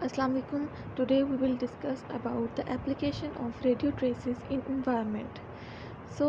Assalamu alaikum. Today we will discuss about the application of radio traces in environment. So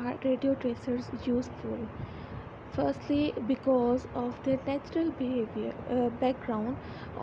are radio tracers useful. Firstly because of their natural behavior background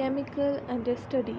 chemical under study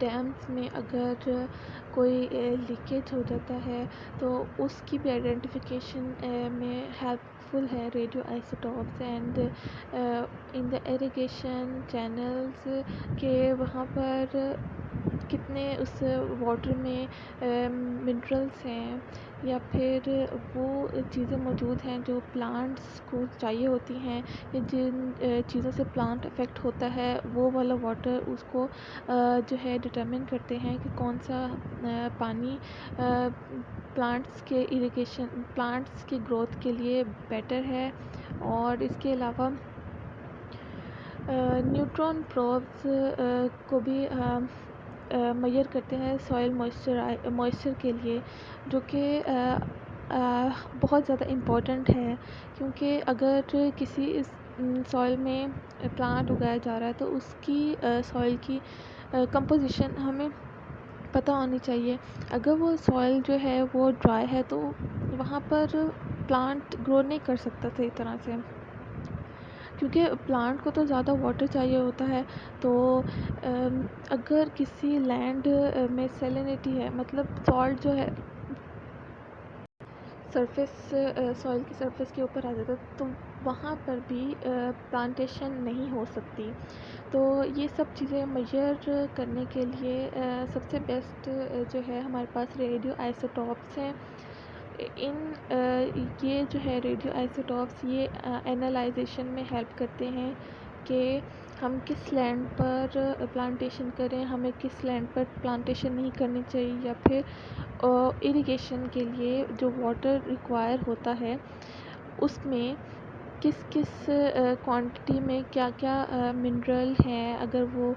dams میں اگر کوئی leakage ہو جاتا ہے تو اس کی بھی identification میں helpful ہے radio isotopes. And in the irrigation channels کہ وہاں پر کتنے اس واٹر میں منرلس ہیں یا پھر وہ چیزیں موجود ہیں جو پلانٹس کو چاہیے ہوتی ہیں یا جن چیزوں سے پلانٹ افیکٹ ہوتا ہے وہ والا واٹر اس کو جو ہے ڈٹرمن کرتے ہیں کہ کون سا پانی پلانٹس کے اریگیشن پلانٹس کی گروتھ کے لیے بیٹر ہے. اور اس کے علاوہ نیوٹرون پروبس کو بھی میئر کرتے ہیں سوئل موئسچر کے لیے، جو کہ بہت زیادہ امپورٹنٹ ہے کیونکہ اگر کسی سوئل میں پلانٹ اگایا جا رہا ہے تو اس کی سوئل کی کمپوزیشن ہمیں پتہ ہونی چاہیے. اگر وہ سوئل جو ہے وہ ڈرائی ہے تو وہاں پر پلانٹ گرو نہیں کر سکتا صحیح طرح سے، کیونکہ پلانٹ کو تو زیادہ واٹر چاہیے ہوتا ہے. تو اگر کسی لینڈ میں سیلینٹی ہے، مطلب سالٹ جو ہے سرفیس سوئل کی سرفیس کے اوپر آ جاتا ہے تو وہاں پر بھی پلانٹیشن نہیں ہو سکتی. تو یہ سب چیزیں میئر کرنے کے لیے سب سے بیسٹ جو ہے ہمارے پاس ریڈیو آئسوٹاپس ہیں. یہ جو ہے ریڈیو آئسوٹاپس یہ اینالائزیشن میں ہیلپ کرتے ہیں کہ ہم کس لینڈ پر پلانٹیشن کریں، ہمیں کس لینڈ پر پلانٹیشن نہیں کرنی چاہیے، یا پھر اریگیشن کے لیے جو واٹر ریکوائر ہوتا ہے اس میں کس کس کوانٹٹی میں کیا کیا منرل ہیں. اگر وہ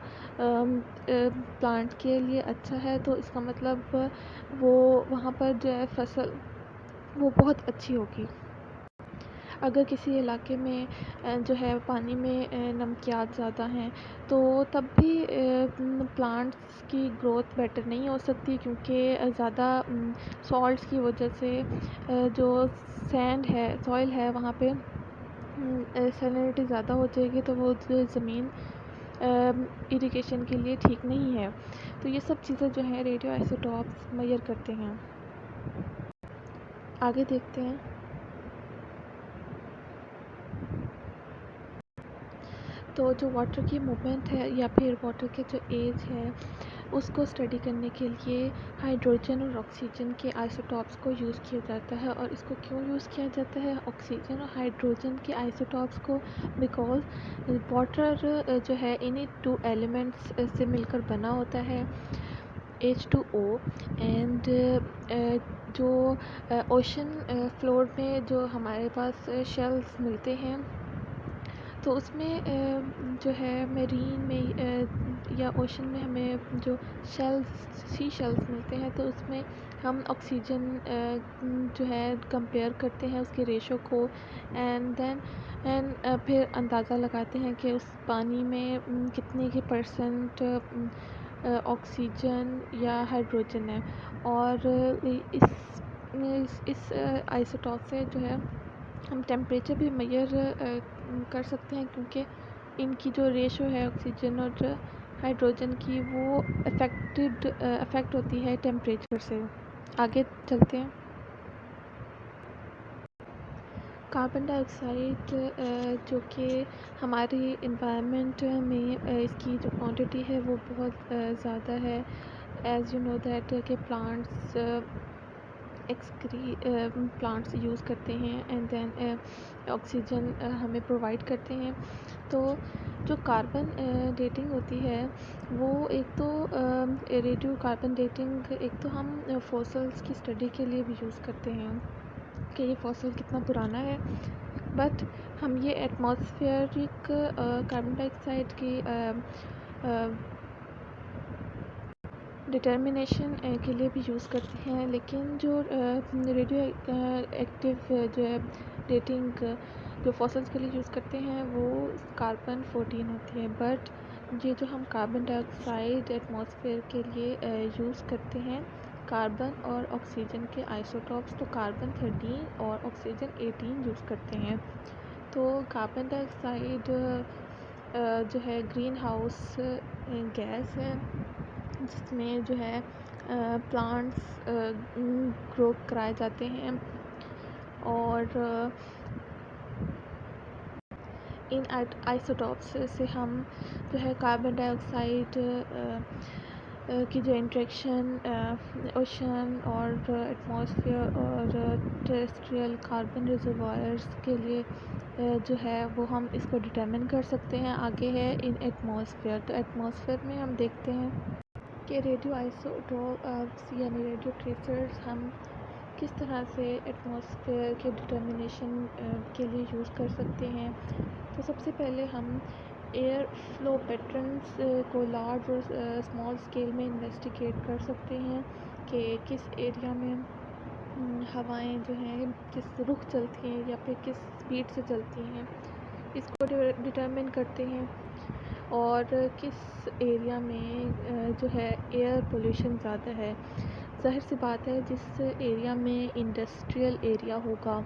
پلانٹ کے لیے اچھا ہے تو اس کا مطلب وہ وہاں پر جو ہے فصل وہ بہت اچھی ہوگی. اگر کسی علاقے میں جو ہے پانی میں نمکیات زیادہ ہیں تو تب بھی پلانٹس کی گروتھ بیٹر نہیں ہو سکتی، کیونکہ زیادہ سالٹس کی وجہ سے جو سینڈ ہے سوئل ہے وہاں پہ سیلینٹی زیادہ ہو جائے گی تو وہ زمین اریگیشن کے لیے ٹھیک نہیں ہے. تو یہ سب چیزیں جو ہیں ریڈیو آئسوٹاپس میئر کرتے ہیں. آگے دیکھتے ہیں. تو جو واٹر کی موومنٹ ہے یا پھر واٹر کے جو ایج ہے اس کو اسٹڈی کرنے کے لیے ہائیڈروجن اور آکسیجن کے آئسوٹاپس کو یوز کیا جاتا ہے. اور اس کو کیوں یوز کیا جاتا ہے آکسیجن اور ہائیڈروجن کے آئسوٹاپس کو؟ بیکاز واٹر جو ہے انہی ٹو ایلیمنٹس سے مل کر بنا ہوتا ہے H2O. اینڈ جو اوشن فلور میں جو ہمارے پاس شیلز ملتے ہیں تو اس میں جو ہے میرین میں یا اوشن میں ہمیں جو سی شیلز ملتے ہیں تو اس میں ہم آکسیجن جو ہے کمپیئر کرتے ہیں اس کے ریشو کو، اینڈ دین پھر اندازہ لگاتے ہیں کہ اس پانی میں کتنے کی پرسنٹ آکسیجن یا ہائیڈروجن ہے. اور اس آئسوٹاپ سے جو ہے ہم ٹیمپریچر بھی میئر کر سکتے ہیں، کیونکہ ان کی جو ریشو ہے آکسیجن اور ہائیڈروجن کی وہ افیکٹ ہوتی ہے ٹیمپریچر سے. آگے چلتے ہیں. کاربن ڈائی آکسائڈ جو کہ ہماری انوائرمنٹ میں اس کی جو کوانٹٹی ہے وہ بہت زیادہ ہے. ایز یو نو دیٹ کہ پلانٹس یوز کرتے ہیں اینڈ دین آکسیجن ہمیں پرووائڈ کرتے ہیں. تو جو کاربن ڈیٹنگ ہوتی ہے وہ ایک تو ریڈیو کاربن ڈیٹنگ ایک تو ہم فوسلس کی اسٹڈی کے لیے بھی یوز کرتے ہیں کہ یہ فوسل کتنا پرانا ہے. بٹ ہم یہ ایٹماسفیئرک کاربن ڈائی آکسائڈ کی ڈٹرمنیشن کے لیے بھی یوز کرتے ہیں. لیکن جو ریڈیو ایکٹیو جو ہے ڈیٹنگ جو فوسلس کے لیے یوز کرتے ہیں وہ کاربن 14 ہوتی ہے. بٹ یہ جو ہم کاربن ڈائی آکسائڈ ایٹماسفیئر کے لیے یوز کرتے ہیں کاربن اور آکسیجن کے آئسوٹاپس تو کاربن 13 اور آکسیجن 18 یوز کرتے ہیں. تو کاربن ڈائی آکسائڈ جو ہے گرین ہاؤس گیس ہے جس میں جو ہے پلانٹس گرو کرائے جاتے ہیں، اور ان آئسوٹوپس سے ہم جو ہے کاربن ڈائی آکسائڈ کی جو انٹریکشن اوشن اور ایٹماسفیئر اور ٹیریسٹریل کاربن ریزروائرس کے لیے جو ہے وہ ہم اس کو ڈٹرمن کر سکتے ہیں۔ آگے ہے ان ایٹماسفیئر، تو ایٹماسفیئر میں ہم دیکھتے ہیں کہ ریڈیو آئسوٹوپس یعنی ریڈیو ٹریسرز ہم کس طرح سے ایٹماسفیئر کے ڈٹرمنیشن کے لیے یوز کر سکتے ہیں۔ تو سب سے پہلے ہم ایئر فلو پیٹرنس کو لارج اور اسمال اسکیل میں انویسٹیگیٹ کر سکتے ہیں کہ کس ایریا میں ہوائیں جو ہیں کس رخ چلتی ہیں یا پھر کس اسپیڈ سے چلتی ہیں، اس کو ڈٹرمن کرتے ہیں، اور کس ایریا میں جو ہے ایئر پولیوشن زیادہ ہے۔ ظاہر سی بات ہے جس ایریا میں انڈسٹریل ایریا ہوگا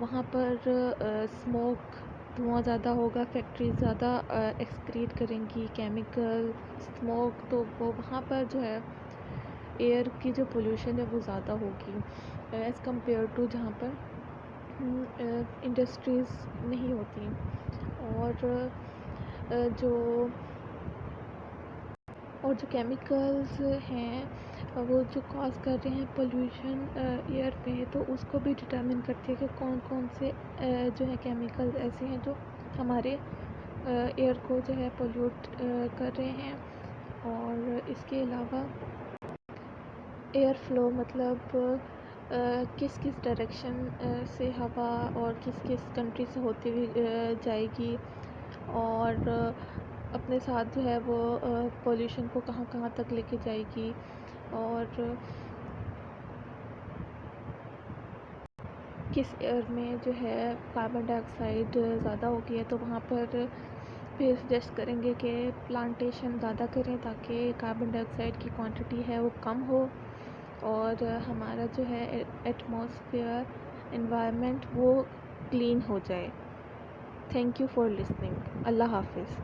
وہاں پر اسموک، دھواں زیادہ ہوگا، فیکٹریز زیادہ ایکسکریٹ کریں گی کیمیکل اسموک، تو وہ وہاں پر جو ہے ایئر کی جو پولیوشن ہے وہ زیادہ ہوگی ایز کمپیئر ٹو جہاں پر انڈسٹریز نہیں ہوتی، اور جو کیمیکلز ہیں وہ جو کاز کر رہے ہیں پولیوشن ایئر پہ، تو اس کو بھی ڈٹرمن کرتی ہے کہ کون کون سے جو ہے کیمیکل ایسے ہیں جو ہمارے ایئر کو جو ہے پولیوٹ کر رہے ہیں۔ اور اس کے علاوہ ایئر فلو مطلب کس کس ڈائریکشن سے ہوا اور کس کس کنٹری سے ہوتی ہوئی جائے گی، اور اپنے ساتھ جو ہے وہ پولیوشن کو کہاں کہاں تک لے کے جائے گی، اور کس ایئر میں جو ہے کاربن ڈائی آکسائڈ زیادہ ہوگی ہے تو وہاں پر پھر سجیسٹ کریں گے کہ پلانٹیشن زیادہ کریں تاکہ کاربن ڈائی آکسائڈ کی کوانٹٹی ہے وہ کم ہو، اور ہمارا جو ہے ایٹماسفیئر انوائرمنٹ وہ کلین ہو جائے۔ Thank you for listening. اللہ حافظ۔